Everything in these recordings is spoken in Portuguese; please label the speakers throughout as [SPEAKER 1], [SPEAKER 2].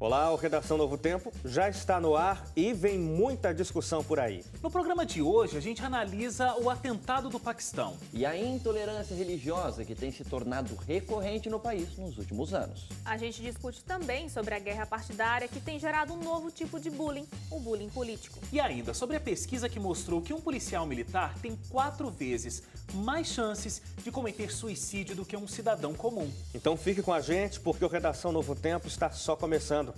[SPEAKER 1] Olá, o Redação Novo Tempo já está no ar e vem muita discussão por aí.
[SPEAKER 2] No programa de hoje, a gente analisa o atentado do Paquistão.
[SPEAKER 3] E a intolerância religiosa que tem se tornado recorrente no país nos últimos anos.
[SPEAKER 4] A gente discute também sobre a guerra partidária que tem gerado um novo tipo de bullying, o bullying político.
[SPEAKER 2] E ainda sobre a pesquisa que mostrou que um policial militar tem 4 vezes mais chances de cometer suicídio do que um cidadão comum.
[SPEAKER 1] Então fique com a gente porque o Redação Novo Tempo está só começando.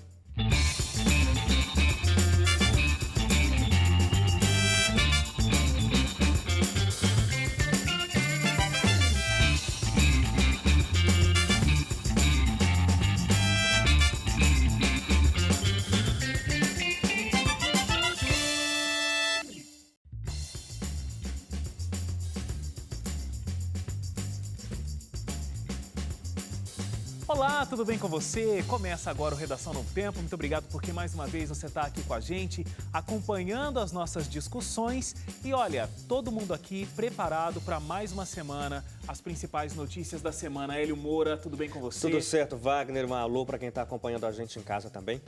[SPEAKER 2] Olá, tudo bem com você? Começa agora o Redação Novo Tempo. Muito obrigado porque mais uma vez você está aqui com a gente, acompanhando as nossas discussões. E olha, todo mundo aqui preparado para mais uma semana, as principais notícias da semana. Hélio Moura, tudo bem com você?
[SPEAKER 1] Tudo certo, Wagner. Um alô para quem está acompanhando a gente em casa também.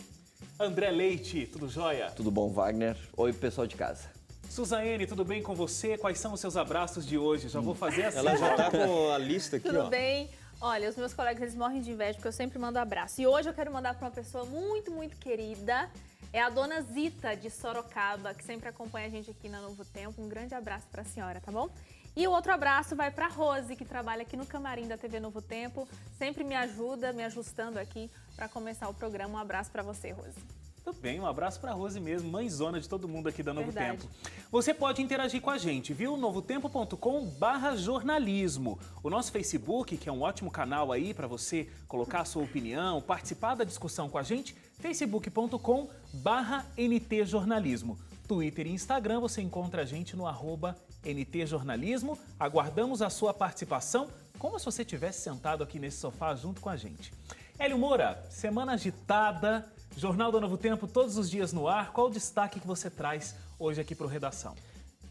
[SPEAKER 2] André Leite, tudo jóia?
[SPEAKER 3] Tudo bom, Wagner? Oi, pessoal de casa.
[SPEAKER 2] Suzane, tudo bem com você? Quais são os seus abraços de hoje? Já vou fazer assim.
[SPEAKER 1] Ela já está com a lista aqui,
[SPEAKER 4] Tudo
[SPEAKER 1] ó.
[SPEAKER 4] bem? Olha, os meus colegas, eles morrem de inveja porque eu sempre mando abraço. E hoje eu quero mandar para uma pessoa muito, muito querida. É a dona Zita, de Sorocaba, que sempre acompanha a gente aqui na Novo Tempo. Um grande abraço para a senhora, tá bom? E o outro abraço vai para a Rose, que trabalha aqui no camarim da TV Novo Tempo. Sempre me ajuda, me ajustando aqui para começar o programa. Um abraço para você, Rose.
[SPEAKER 2] Tudo bem, um abraço para a Rose mesmo, mãezona de todo mundo aqui da Novo
[SPEAKER 4] Verdade.
[SPEAKER 2] Tempo. Você pode interagir com a gente, viu? novotempo.com/jornalismo. O nosso Facebook, que é um ótimo canal aí para você colocar a sua opinião, participar da discussão com a gente, facebook.com/ntjornalismo. Twitter e Instagram, você encontra a gente no @ntjornalismo. Aguardamos a sua participação, como se você estivesse sentado aqui nesse sofá junto com a gente. Hélio Moura, semana agitada, Jornal da Novo Tempo todos os dias no ar. Qual o destaque que você traz hoje aqui para o Redação?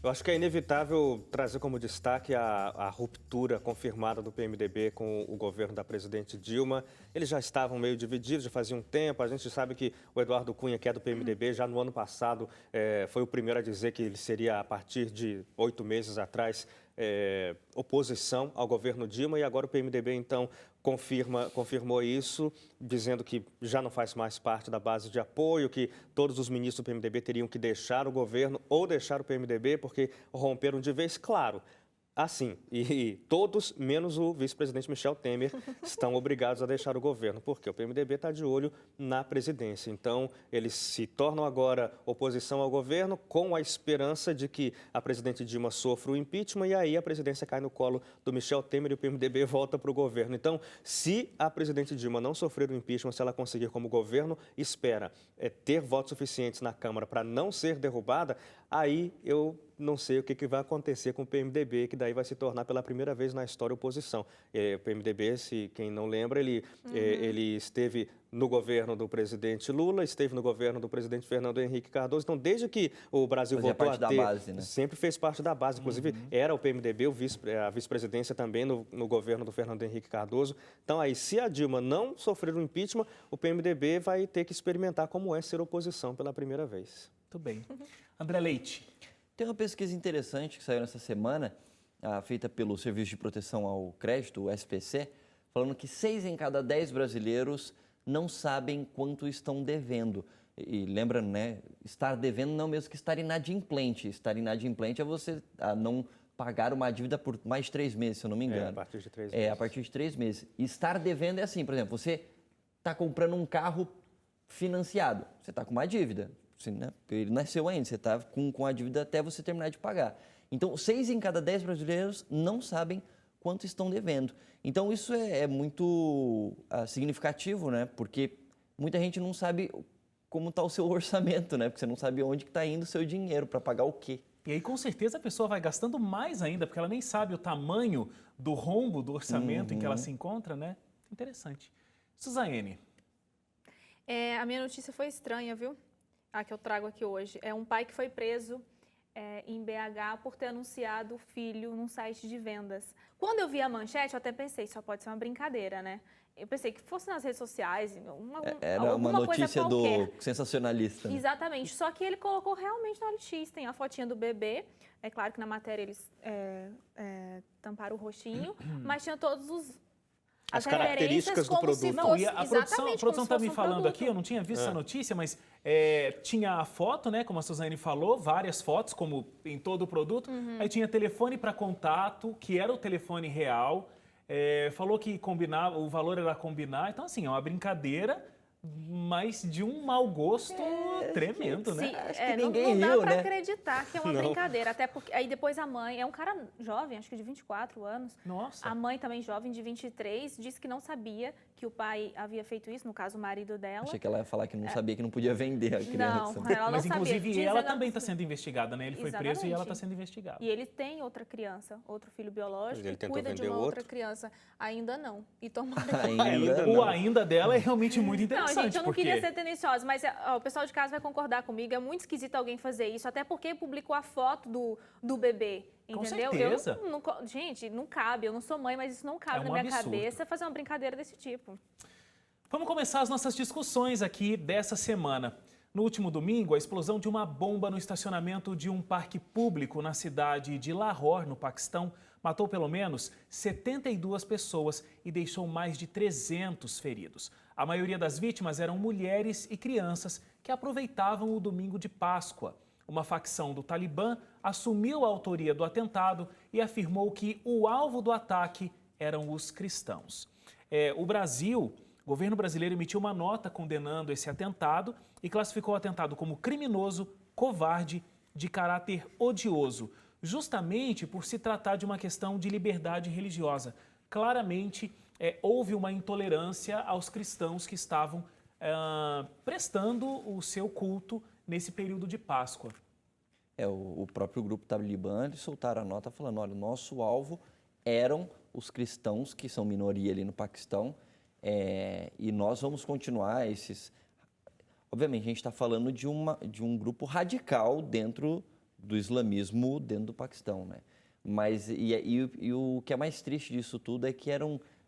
[SPEAKER 1] Eu acho que é inevitável trazer como destaque a ruptura confirmada do PMDB com o governo da presidente Dilma. Eles já estavam meio divididos, já fazia um tempo. A gente sabe que o Eduardo Cunha, que é do PMDB, já no ano passado foi o primeiro a dizer que ele seria, a partir de 8 meses atrás, oposição ao governo Dilma. E agora o PMDB, então, confirmou isso, dizendo que já não faz mais parte da base de apoio, que todos os ministros do PMDB teriam que deixar o governo ou deixar o PMDB, porque romperam de vez, claro. Assim, e todos, menos o vice-presidente Michel Temer, estão obrigados a deixar o governo, porque o PMDB está de olho na presidência. Então, eles se tornam agora oposição ao governo com a esperança de que a presidente Dilma sofra o impeachment e aí a presidência cai no colo do Michel Temer e o PMDB volta para o governo. Então, se a presidente Dilma não sofrer o impeachment, se ela conseguir como governo, espera ter votos suficientes na Câmara para não ser derrubada, aí eu não sei o que vai acontecer com o PMDB, que daí vai se tornar pela primeira vez na história oposição. O PMDB, se quem não lembra, ele esteve no governo do presidente Lula, esteve no governo do presidente Fernando Henrique Cardoso. Então, desde que o Brasil voltou a ter,
[SPEAKER 3] base, né?
[SPEAKER 1] sempre fez parte da base. Inclusive, era o PMDB, a vice-presidência também no governo do Fernando Henrique Cardoso. Então, aí, se a Dilma não sofrer o impeachment, o PMDB vai ter que experimentar como é ser oposição pela primeira vez.
[SPEAKER 2] Muito bem. André Leite.
[SPEAKER 3] Tem uma pesquisa interessante que saiu nessa semana, feita pelo Serviço de Proteção ao Crédito, o SPC, falando que 6 em cada 10 brasileiros não sabem quanto estão devendo. E lembrando, né, estar devendo não é o mesmo que estar inadimplente. Estar inadimplente é você não pagar uma dívida por mais de 3 meses, se eu não me engano.
[SPEAKER 1] A partir de 3 meses.
[SPEAKER 3] A partir de 3 meses. E estar devendo é assim, por exemplo, você está comprando um carro financiado, você está com uma dívida. Né? Ele não é seu ainda, você está com a dívida até você terminar de pagar. Então, 6 em cada 10 brasileiros não sabem quanto estão devendo. Então, isso é muito significativo, né? Porque muita gente não sabe como está o seu orçamento, né? Porque você não sabe onde está indo o seu dinheiro, para pagar o quê.
[SPEAKER 2] E aí, com certeza, a pessoa vai gastando mais ainda, porque ela nem sabe o tamanho do rombo do orçamento em que ela se encontra, né? Interessante. Suzane.
[SPEAKER 4] A minha notícia foi estranha, viu? A que eu trago aqui hoje. É um pai que foi preso em BH por ter anunciado o filho num site de vendas. Quando eu vi a manchete, eu até pensei, só pode ser uma brincadeira, né? Eu pensei que fosse nas redes sociais,
[SPEAKER 3] Era
[SPEAKER 4] alguma
[SPEAKER 3] uma notícia
[SPEAKER 4] coisa qualquer.
[SPEAKER 3] do sensacionalista. Né?
[SPEAKER 4] Exatamente, só que ele colocou realmente na notícia, tem a fotinha do bebê, é claro que na matéria eles tamparam o rostinho, mas tinha todos
[SPEAKER 1] as características do produto.
[SPEAKER 2] Não, e a produção está me falando aqui, eu não tinha visto essa notícia, mas tinha a foto, né, como a Suzane falou, várias fotos, como em todo o produto, aí tinha telefone para contato, que era o telefone real, falou que combinava, o valor era combinar, então assim, é uma brincadeira, mas de um mau gosto tremendo, né?
[SPEAKER 4] Sim,
[SPEAKER 3] Acho que ninguém
[SPEAKER 4] não dá
[SPEAKER 3] riu,
[SPEAKER 4] pra
[SPEAKER 3] né?
[SPEAKER 4] acreditar que é uma brincadeira, até porque aí depois a mãe, é um cara jovem, acho que de 24 anos.
[SPEAKER 2] Nossa.
[SPEAKER 4] A mãe também jovem, de 23, disse que não sabia que o pai havia feito isso, no caso o marido dela.
[SPEAKER 3] Achei que ela ia falar que não sabia que não podia vender a criança.
[SPEAKER 4] Não, ela não
[SPEAKER 2] Mas
[SPEAKER 4] sabia.
[SPEAKER 2] inclusive
[SPEAKER 4] Diz
[SPEAKER 2] ela também está sendo investigada, né? Ele foi preso e ela está sendo investigada.
[SPEAKER 4] E ele tem outra criança, outro filho biológico,
[SPEAKER 1] Ele
[SPEAKER 4] e
[SPEAKER 1] tentou
[SPEAKER 4] cuida de
[SPEAKER 1] vender
[SPEAKER 4] uma
[SPEAKER 1] outro?
[SPEAKER 4] outra criança. Ainda não. E tomara que...
[SPEAKER 3] Ainda
[SPEAKER 2] O
[SPEAKER 3] não.
[SPEAKER 2] ainda dela é realmente muito interessante.
[SPEAKER 4] Não, gente, eu não queria
[SPEAKER 2] porque...
[SPEAKER 4] ser tendenciosa, mas o pessoal de casa vai concordar comigo. É muito esquisito alguém fazer isso, até porque publicou a foto do bebê, entendeu?
[SPEAKER 2] Com certeza.
[SPEAKER 4] Gente, não cabe. Eu não sou mãe, mas isso não cabe
[SPEAKER 2] É
[SPEAKER 4] na
[SPEAKER 2] um
[SPEAKER 4] minha
[SPEAKER 2] absurdo.
[SPEAKER 4] cabeça fazer uma brincadeira desse tipo.
[SPEAKER 2] Vamos começar as nossas discussões aqui dessa semana. No último domingo, a explosão de uma bomba no estacionamento de um parque público na cidade de Lahore, no Paquistão, matou pelo menos 72 pessoas e deixou mais de 300 feridos. A maioria das vítimas eram mulheres e crianças que aproveitavam o domingo de Páscoa. Uma facção do Talibã assumiu a autoria do atentado e afirmou que o alvo do ataque eram os cristãos. O governo brasileiro emitiu uma nota condenando esse atentado e classificou o atentado como criminoso, covarde, de caráter odioso, justamente por se tratar de uma questão de liberdade religiosa. Claramente, houve uma intolerância aos cristãos que estavam prestando o seu culto nesse período de Páscoa.
[SPEAKER 3] O próprio grupo Talibã, eles soltaram a nota falando, olha, o nosso alvo eram os cristãos, que são minoria ali no Paquistão, e nós vamos continuar esses... Obviamente, a gente está falando de um grupo radical do islamismo dentro do Paquistão, né? Mas, e o que é mais triste disso tudo é que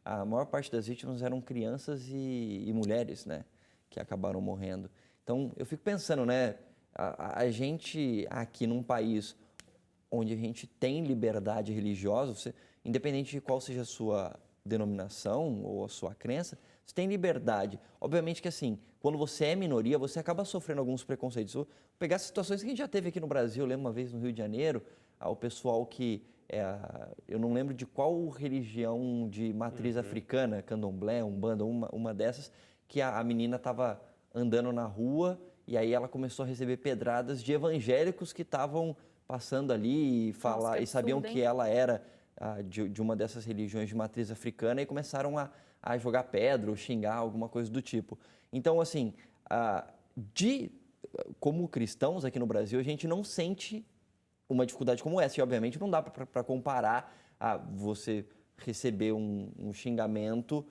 [SPEAKER 3] a maior parte das vítimas eram crianças e mulheres, né? Que acabaram morrendo. Então, eu fico pensando, né? A gente aqui num país onde a gente tem liberdade religiosa, independente de qual seja a sua denominação ou a sua crença, você tem liberdade. Obviamente que assim, quando você é minoria, você acaba sofrendo alguns preconceitos. Vou pegar situações que a gente já teve aqui no Brasil, eu lembro uma vez no Rio de Janeiro, o pessoal que, eu não lembro de qual religião de matriz africana, candomblé, umbanda, uma dessas, que a menina estava andando na rua e aí ela começou a receber pedradas de evangélicos que estavam passando ali e sabiam que ela era de uma dessas religiões de matriz africana e começaram a jogar pedra ou xingar, alguma coisa do tipo. Então, assim, como cristãos aqui no Brasil, a gente não sente uma dificuldade como essa. E, obviamente, não dá para comparar você receber um xingamento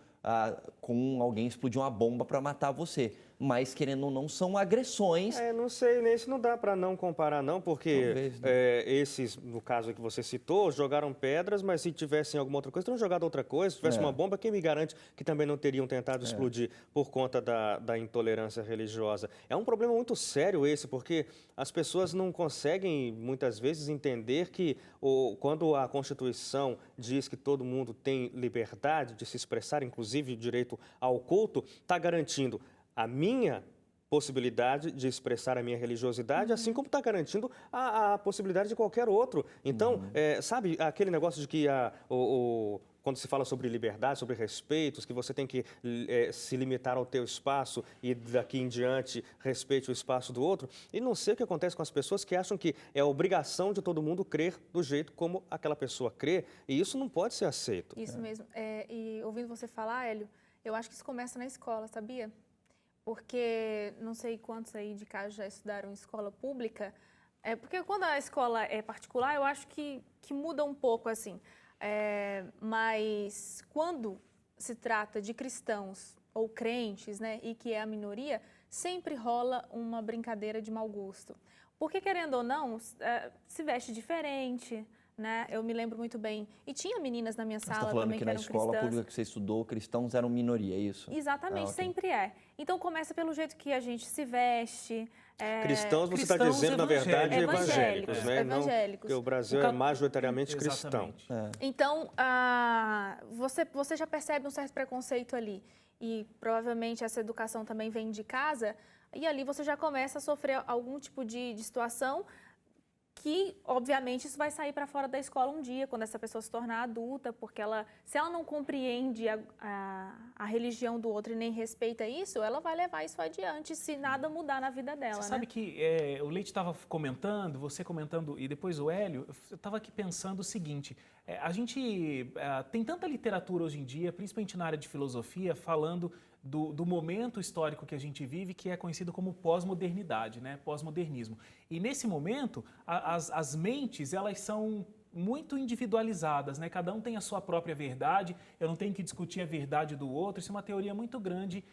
[SPEAKER 3] com alguém explodir uma bomba para matar você. Mas, querendo ou não, são agressões.
[SPEAKER 1] Não sei, nesse não dá para não comparar não, porque
[SPEAKER 3] Talvez, né?
[SPEAKER 1] esses, no caso que você citou, jogaram pedras, mas se tivessem alguma outra coisa, teriam jogado outra coisa. Se tivesse uma bomba, quem me garante que também não teriam tentado explodir por conta da intolerância religiosa? É um problema muito sério esse, porque as pessoas não conseguem, muitas vezes, entender que quando a Constituição diz que todo mundo tem liberdade de se expressar, inclusive o direito ao culto, está garantindo a minha possibilidade de expressar a minha religiosidade, assim como está garantindo a possibilidade de qualquer outro. Então, sabe aquele negócio de que quando se fala sobre liberdade, sobre respeitos, que você tem que se limitar ao teu espaço e daqui em diante respeite o espaço do outro? E não sei o que acontece com as pessoas que acham que é obrigação de todo mundo crer do jeito como aquela pessoa crê, e isso não pode ser aceito.
[SPEAKER 4] Isso mesmo. E ouvindo você falar, Hélio, eu acho que isso começa na escola, sabia? Porque não sei quantos aí de casa já estudaram em escola pública, porque quando a escola é particular, eu acho que muda um pouco assim. Mas quando se trata de cristãos ou crentes, né, e que é a minoria, sempre rola uma brincadeira de mau gosto. Porque, querendo ou não, se veste diferente, né? Eu me lembro muito bem. E tinha meninas na minha
[SPEAKER 3] Você
[SPEAKER 4] sala
[SPEAKER 3] está falando
[SPEAKER 4] também
[SPEAKER 3] que
[SPEAKER 4] que
[SPEAKER 3] na
[SPEAKER 4] eram
[SPEAKER 3] escola
[SPEAKER 4] cristãs.
[SPEAKER 3] pública que você estudou, cristãos eram minoria, é isso?
[SPEAKER 4] Exatamente,
[SPEAKER 3] Ok.
[SPEAKER 4] sempre é. Então começa pelo jeito que a gente se veste.
[SPEAKER 1] Cristãos, você está
[SPEAKER 2] cristãos
[SPEAKER 1] dizendo, na verdade, evangélicos, né?
[SPEAKER 4] Evangélicos.
[SPEAKER 1] Porque o Brasil é majoritariamente cristão.
[SPEAKER 2] Exatamente.
[SPEAKER 4] Então, você já percebe um certo preconceito ali. E provavelmente essa educação também vem de casa. E ali você já começa a sofrer algum tipo de situação que, obviamente, isso vai sair para fora da escola um dia, quando essa pessoa se tornar adulta, porque se ela não compreende a religião do outro e nem respeita isso, ela vai levar isso adiante se nada mudar na vida dela,
[SPEAKER 2] Você
[SPEAKER 4] né?
[SPEAKER 2] sabe que o Leite estava comentando, você comentando, e depois o Hélio, eu estava aqui pensando o seguinte, a gente tem tanta literatura hoje em dia, principalmente na área de filosofia, falando do momento histórico que a gente vive, que é conhecido como pós-modernidade, né? Pós-modernismo. E nesse momento, as mentes, elas são muito individualizadas, né? Cada um tem a sua própria verdade, eu não tenho que discutir a verdade do outro, isso é uma teoria muito grande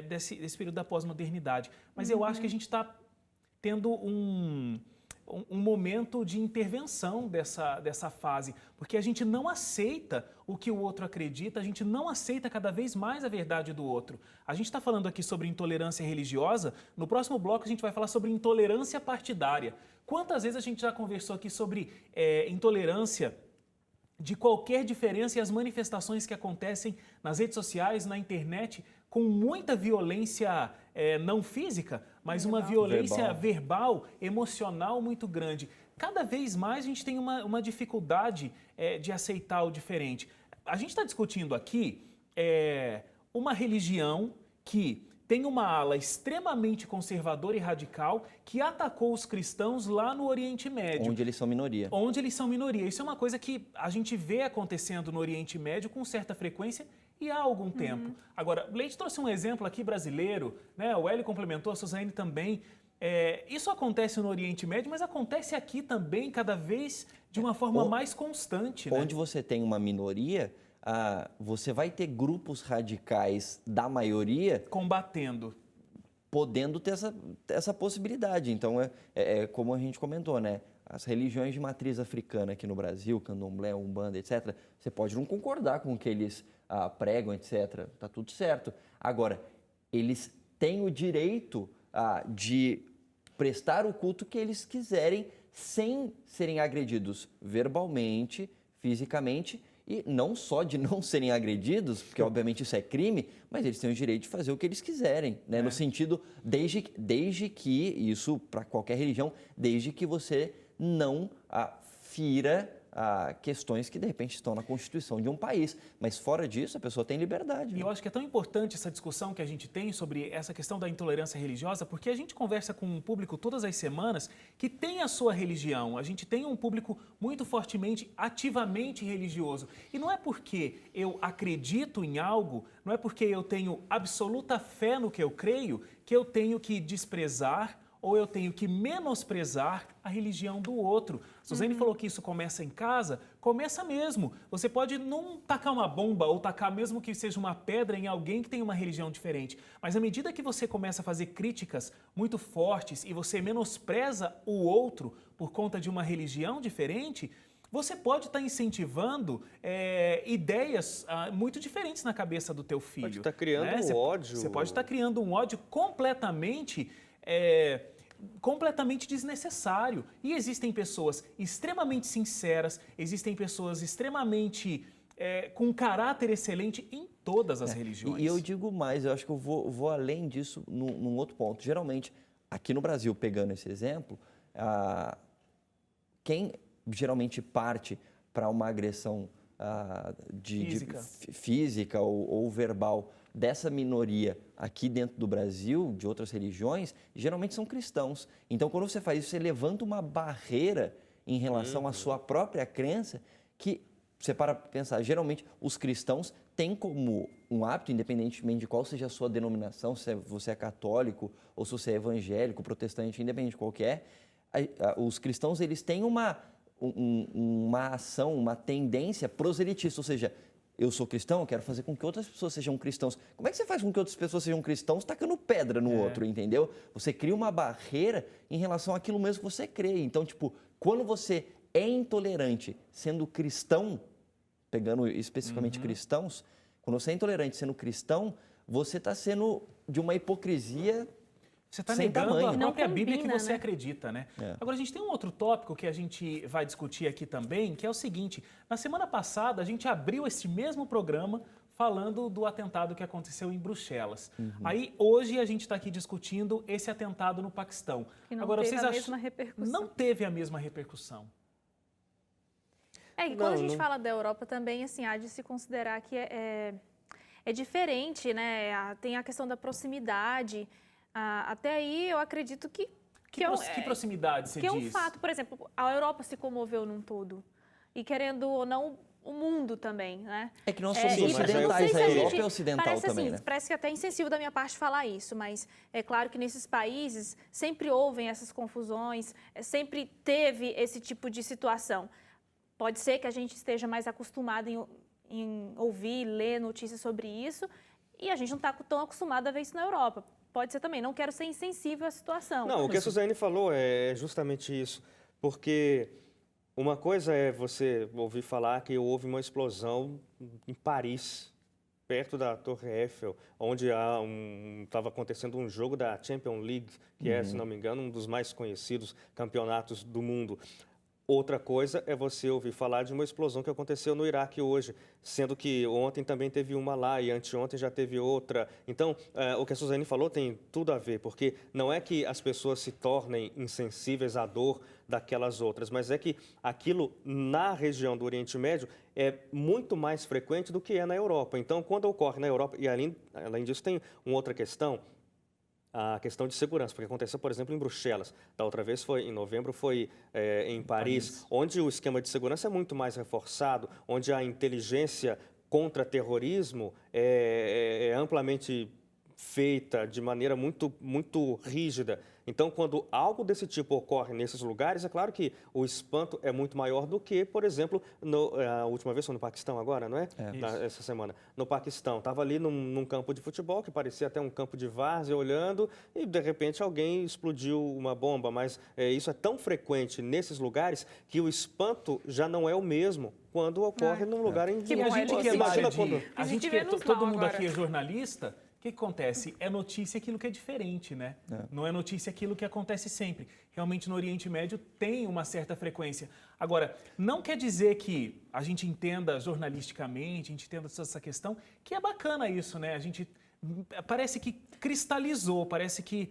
[SPEAKER 2] desse período da pós-modernidade. Mas eu acho que a gente está tendo um momento de intervenção dessa fase, porque a gente não aceita o que o outro acredita, a gente não aceita cada vez mais a verdade do outro. A gente está falando aqui sobre intolerância religiosa, no próximo bloco a gente vai falar sobre intolerância partidária. Quantas vezes a gente já conversou aqui sobre intolerância de qualquer diferença e as manifestações que acontecem nas redes sociais, na internet, com muita violência não física, mas uma violência verbal, emocional muito grande. Cada vez mais a gente tem uma dificuldade de aceitar o diferente. A gente está discutindo aqui uma religião que tem uma ala extremamente conservadora e radical que atacou os cristãos lá no Oriente Médio.
[SPEAKER 3] Onde eles são minoria.
[SPEAKER 2] Onde eles são minoria. Isso é uma coisa que a gente vê acontecendo no Oriente Médio com certa frequência e há algum tempo. Agora, o Leite trouxe um exemplo aqui brasileiro, né? O Hélio complementou, a Suzane também. Isso acontece no Oriente Médio, mas acontece aqui também cada vez de uma forma mais constante.
[SPEAKER 3] Onde você tem uma minoria, você vai ter grupos radicais da maioria
[SPEAKER 2] combatendo,
[SPEAKER 3] podendo ter essa possibilidade. Então, como a gente comentou, né? As religiões de matriz africana aqui no Brasil, candomblé, umbanda, etc., você pode não concordar com o que eles pregam, etc., tá tudo certo. Agora, eles têm o direito de prestar o culto que eles quiserem sem serem agredidos verbalmente, fisicamente, e não só de não serem agredidos, porque obviamente isso é crime, mas eles têm o direito de fazer o que eles quiserem, né? No sentido, desde que, isso para qualquer religião, desde que você não fira questões que de repente estão na Constituição de um país. Mas fora disso, a pessoa tem liberdade.
[SPEAKER 2] E eu acho que é tão importante essa discussão que a gente tem sobre essa questão da intolerância religiosa, porque a gente conversa com um público todas as semanas que tem a sua religião. A gente tem um público muito fortemente, ativamente religioso. E não é porque eu acredito em algo, não é porque eu tenho absoluta fé no que eu creio, que eu tenho que desprezar ou eu tenho que menosprezar a religião do outro. Suzane falou que isso começa em casa, começa mesmo. Você pode não tacar uma bomba ou tacar mesmo que seja uma pedra em alguém que tem uma religião diferente, mas à medida que você começa a fazer críticas muito fortes e você menospreza o outro por conta de uma religião diferente, você pode estar incentivando ideias muito diferentes na cabeça do teu filho.
[SPEAKER 1] Pode estar criando um ódio.
[SPEAKER 2] Você pode estar criando um ódio completamente desnecessário. E existem pessoas extremamente sinceras, existem pessoas extremamente com um caráter excelente em todas as religiões.
[SPEAKER 3] E eu digo mais, eu acho que eu vou além disso num outro ponto. Geralmente, aqui no Brasil, pegando esse exemplo, quem geralmente parte para uma agressão física ou verbal dessa minoria aqui dentro do Brasil, de outras religiões, geralmente são cristãos. Então, quando você faz isso, você levanta uma barreira em relação à sua própria crença que, você para pensar, geralmente os cristãos têm como um hábito, independentemente de qual seja a sua denominação, se você é católico ou se você é evangélico, protestante, independente de qual que é, os cristãos eles têm uma ação, uma tendência proselitista, ou seja, eu sou cristão, eu quero fazer com que outras pessoas sejam cristãos. Como é que você faz com que outras pessoas sejam cristãos tacando pedra no outro, entendeu? Você cria uma barreira em relação àquilo mesmo que você crê. Então, tipo, quando você é intolerante sendo cristão, pegando especificamente cristãos, quando você é intolerante sendo cristão, você está sendo de uma hipocrisia.
[SPEAKER 2] Você está
[SPEAKER 3] sem
[SPEAKER 2] negando
[SPEAKER 3] tamanho.
[SPEAKER 2] a própria
[SPEAKER 4] Não
[SPEAKER 2] Bíblia que
[SPEAKER 4] combina,
[SPEAKER 2] você
[SPEAKER 4] né?
[SPEAKER 2] acredita, né?
[SPEAKER 3] É.
[SPEAKER 2] Agora, a gente tem um outro tópico que a gente vai discutir aqui também, que é o seguinte. Na semana passada, a gente abriu esse mesmo programa falando do atentado que aconteceu em Bruxelas. Aí, hoje, a gente está aqui discutindo esse atentado no Paquistão.
[SPEAKER 4] Que não
[SPEAKER 2] Agora,
[SPEAKER 4] teve
[SPEAKER 2] vocês
[SPEAKER 4] a
[SPEAKER 2] acham-
[SPEAKER 4] mesma repercussão.
[SPEAKER 2] Não teve a mesma repercussão.
[SPEAKER 4] É, e quando a gente
[SPEAKER 1] não.
[SPEAKER 4] fala da Europa também, assim, há de se considerar que é diferente, né? Tem a questão da proximidade. Até aí, eu acredito que
[SPEAKER 2] Que proximidade você
[SPEAKER 4] que é um
[SPEAKER 2] diz?
[SPEAKER 4] fato. Por exemplo, a Europa se comoveu num todo. E querendo ou não, o mundo também, né?
[SPEAKER 3] É que nós somos
[SPEAKER 1] Sim, mas
[SPEAKER 3] ocidentais,
[SPEAKER 1] não sei se
[SPEAKER 3] a
[SPEAKER 1] a
[SPEAKER 3] Europa
[SPEAKER 1] gente-
[SPEAKER 3] é ocidental
[SPEAKER 4] parece
[SPEAKER 3] também,
[SPEAKER 4] assim,
[SPEAKER 3] né?
[SPEAKER 4] parece que até é insensível da minha parte falar isso, mas é claro que nesses países sempre houve essas confusões, sempre teve esse tipo de situação. Pode ser que a gente esteja mais acostumado em ouvir, ler notícias sobre isso, e a gente não está tão acostumado a ver isso na Europa. Pode ser também, não quero ser insensível à situação.
[SPEAKER 1] Não, o que a Suzane falou é justamente isso. Porque uma coisa é você ouvir falar que houve uma explosão em Paris, perto da Torre Eiffel, onde estava acontecendo um jogo da Champions League, que é, se não me engano, um dos mais conhecidos campeonatos do mundo. Outra coisa é você ouvir falar de uma explosão que aconteceu no Iraque hoje, sendo que ontem também teve uma lá e anteontem já teve outra. Então, o que a Suzane falou tem tudo a ver, porque não é que as pessoas se tornem insensíveis à dor daquelas outras, mas é que aquilo na região do Oriente Médio é muito mais frequente do que é na Europa. Então, quando ocorre na Europa, e além disso tem uma outra questão, a questão de segurança, porque aconteceu, por exemplo, em Bruxelas. Da outra vez, em novembro, foi em Paris, onde o esquema de segurança é muito mais reforçado, onde a inteligência contra terrorismo é amplamente feita de maneira muito, muito rígida. Então, quando algo desse tipo ocorre nesses lugares, é claro que o espanto é muito maior do que, por exemplo, a última vez foi no Paquistão agora, não é? Essa semana. No Paquistão, estava ali num campo de futebol, que parecia até um campo de várzea, olhando, e de repente alguém explodiu uma bomba. Mas isso é tão frequente nesses lugares que o espanto já não é o mesmo quando ocorre num lugar em
[SPEAKER 4] Que
[SPEAKER 2] E a
[SPEAKER 4] bom,
[SPEAKER 2] gente
[SPEAKER 4] ele
[SPEAKER 2] que é
[SPEAKER 4] existe.
[SPEAKER 2] lá
[SPEAKER 1] Imagina
[SPEAKER 2] de...
[SPEAKER 1] quando-
[SPEAKER 2] A gente
[SPEAKER 4] Existe
[SPEAKER 2] que é,
[SPEAKER 4] menos
[SPEAKER 2] todo
[SPEAKER 4] mal
[SPEAKER 2] mundo
[SPEAKER 4] agora.
[SPEAKER 2] aqui é jornalista, o que acontece? É notícia aquilo que é diferente, né? Não é notícia aquilo que acontece sempre. Realmente no Oriente Médio tem uma certa frequência. Agora, não quer dizer que a gente entenda jornalisticamente, a gente entenda toda essa questão, que é bacana isso, né? A gente parece que cristalizou, parece que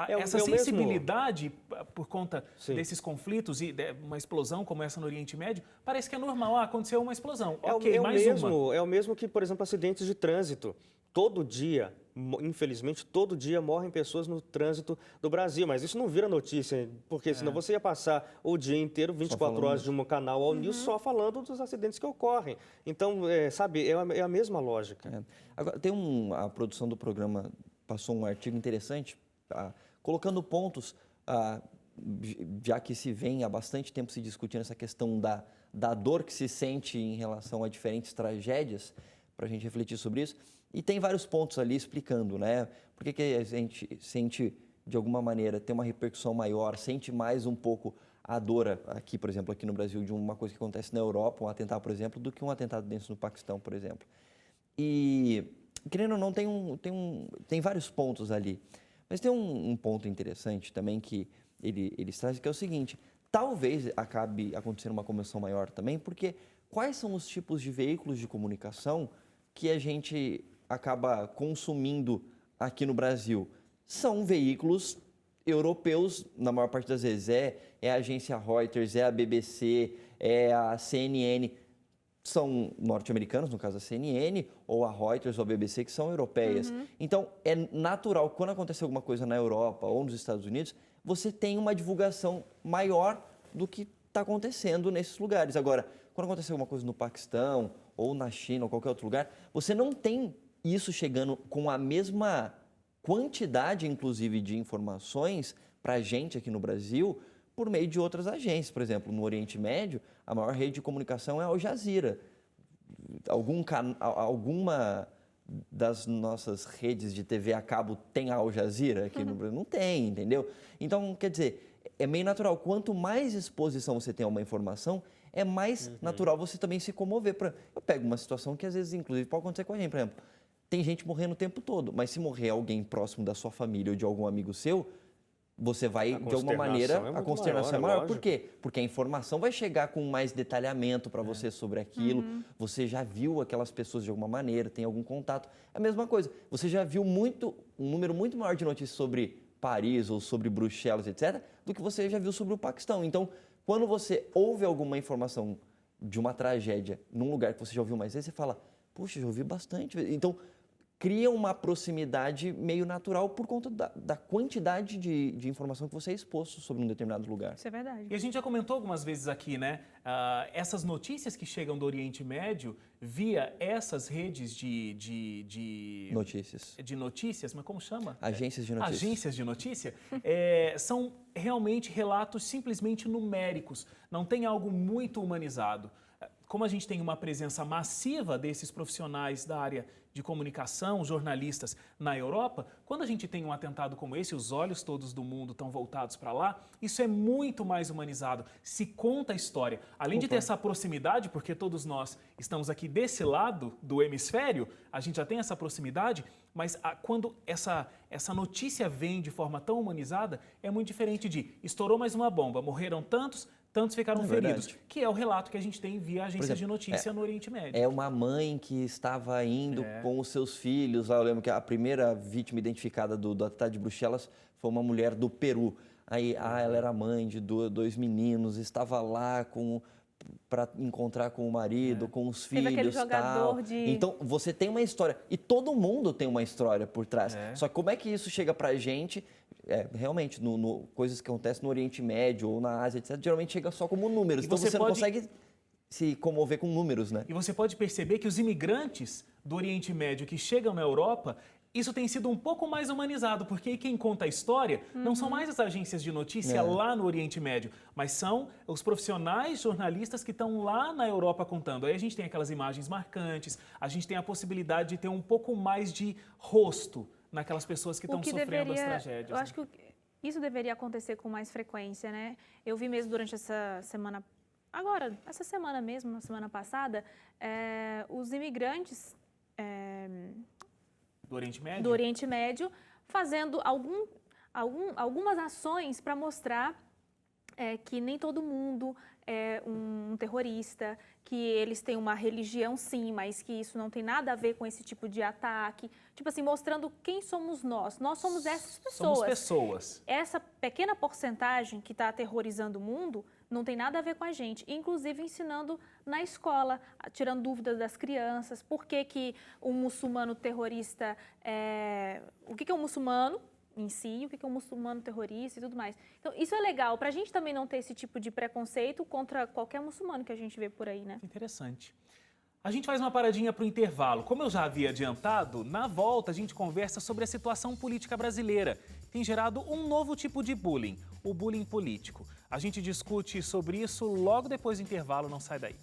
[SPEAKER 2] essa
[SPEAKER 1] eu mesmo-
[SPEAKER 2] sensibilidade por conta
[SPEAKER 1] Sim.
[SPEAKER 2] desses conflitos e uma explosão como essa no Oriente Médio, parece que é normal. Aconteceu uma explosão.
[SPEAKER 1] É,
[SPEAKER 2] Ok,
[SPEAKER 1] o
[SPEAKER 2] mais
[SPEAKER 1] mesmo,
[SPEAKER 2] uma.
[SPEAKER 1] é o mesmo que, por exemplo, acidentes de trânsito. Todo dia, infelizmente, todo dia morrem pessoas no trânsito do Brasil. Mas isso não vira notícia, porque senão você ia passar o dia inteiro, 24 horas de um canal ao News, só falando dos acidentes que ocorrem. Então, sabe, é a mesma lógica.
[SPEAKER 3] Agora, a produção do programa passou um artigo interessante, colocando pontos, já que se vem há bastante tempo se discutindo essa questão da dor que se sente em relação a diferentes tragédias, para a gente refletir sobre isso. E tem vários pontos ali explicando, né? Por que a gente sente, de alguma maneira, ter uma repercussão maior, sente mais um pouco a dor aqui, por exemplo, aqui no Brasil, de uma coisa que acontece na Europa, um atentado, por exemplo, do que um atentado dentro do Paquistão, por exemplo. E, querendo ou não, tem vários pontos ali. Mas tem um ponto interessante também que eles trazem, que é o seguinte: talvez acabe acontecendo uma comoção maior também, porque quais são os tipos de veículos de comunicação que a gente acaba consumindo aqui no Brasil? São veículos europeus, na maior parte das vezes. É a agência Reuters, é a BBC, é a CNN. São norte-americanos, no caso a CNN, ou a Reuters ou a BBC, que são europeias. Então, é natural, quando acontece alguma coisa na Europa ou nos Estados Unidos, você tem uma divulgação maior do que está acontecendo nesses lugares. Agora, quando acontece alguma coisa no Paquistão, ou na China, ou qualquer outro lugar, você não tem isso chegando com a mesma quantidade, inclusive, de informações para a gente aqui no Brasil, por meio de outras agências. Por exemplo, no Oriente Médio, a maior rede de comunicação é a Al Jazeera. alguma das nossas redes de TV a cabo tem a Al Jazeera aqui no Brasil? Não tem, entendeu? Então, quer dizer, é meio natural. Quanto mais exposição você tem a uma informação, é mais natural você também se comover. Eu pego uma situação que às vezes, inclusive, pode acontecer com a gente. Por exemplo, tem gente morrendo o tempo todo, mas se morrer alguém próximo da sua família ou de algum amigo seu, você vai, de alguma maneira, a consternação é maior. Por quê? Porque a informação vai chegar com mais detalhamento para você sobre aquilo. Você já viu aquelas pessoas de alguma maneira, tem algum contato. É a mesma coisa. Você já viu um número muito maior de notícias sobre Paris ou sobre Bruxelas, etc., do que você já viu sobre o Paquistão. Então, quando você ouve alguma informação de uma tragédia num lugar que você já ouviu mais vezes, você fala, puxa, já ouvi bastante. Então, cria uma proximidade meio natural por conta da quantidade de informação que você é exposto sobre um determinado lugar.
[SPEAKER 4] Isso é verdade.
[SPEAKER 2] E a gente já comentou algumas vezes aqui, né? Essas notícias que chegam do Oriente Médio via essas redes de notícias, mas como chama?
[SPEAKER 3] Agências de notícias.
[SPEAKER 2] Agências de notícia, são realmente relatos simplesmente numéricos, não tem algo muito humanizado. Como a gente tem uma presença massiva desses profissionais da área de comunicação, jornalistas na Europa, quando a gente tem um atentado como esse, os olhos todos do mundo estão voltados para lá, isso é muito mais humanizado, se conta a história. Além de ter essa proximidade, porque todos nós estamos aqui desse lado do hemisfério, a gente já tem essa proximidade, mas quando essa notícia vem de forma tão humanizada, é muito diferente de estourou mais uma bomba, morreram tantos ficaram feridos, que é o relato que a gente tem via agências de notícia no Oriente Médio.
[SPEAKER 3] É uma mãe que estava indo com os seus filhos. Eu lembro que a primeira vítima identificada do atentado de Bruxelas foi uma mulher do Peru. Aí, ela era mãe de dois meninos, estava lá para encontrar com o marido, com os filhos,
[SPEAKER 4] aquele jogador
[SPEAKER 3] tal. Então, você tem uma história. E todo mundo tem uma história por trás. Só que como é que isso chega pra gente? Realmente, coisas que acontecem no Oriente Médio ou na Ásia, etc., geralmente chega só como números. Então, você não consegue se comover com números, né?
[SPEAKER 2] E você pode perceber que os imigrantes do Oriente Médio que chegam na Europa, isso tem sido um pouco mais humanizado, porque quem conta a história não são mais as agências de notícia lá no Oriente Médio, mas são os profissionais jornalistas que estão lá na Europa contando. Aí a gente tem aquelas imagens marcantes, a gente tem a possibilidade de ter um pouco mais de rosto naquelas pessoas que estão sofrendo as tragédias.
[SPEAKER 4] Eu acho que isso deveria acontecer com mais frequência, né? Eu vi mesmo durante essa semana, essa semana mesmo, na semana passada, os imigrantes
[SPEAKER 2] do Oriente
[SPEAKER 4] Médio fazendo algumas ações para mostrar que nem todo mundo é um terrorista, que eles têm uma religião sim, mas que isso não tem nada a ver com esse tipo de ataque. Tipo assim, mostrando quem somos nós. Nós somos essas pessoas.
[SPEAKER 2] Somos pessoas.
[SPEAKER 4] Essa pequena porcentagem que está aterrorizando o mundo não tem nada a ver com a gente. Inclusive ensinando na escola, tirando dúvidas das crianças. Por que um muçulmano terrorista o que é um muçulmano em si, o que é um muçulmano terrorista e tudo mais. Então, isso é legal, para a gente também não ter esse tipo de preconceito contra qualquer muçulmano que a gente vê por aí, né?
[SPEAKER 2] Interessante. A gente faz uma paradinha para o intervalo. Como eu já havia adiantado, na volta a gente conversa sobre a situação política brasileira. Tem gerado um novo tipo de bullying, o bullying político. A gente discute sobre isso logo depois do intervalo, não sai daí.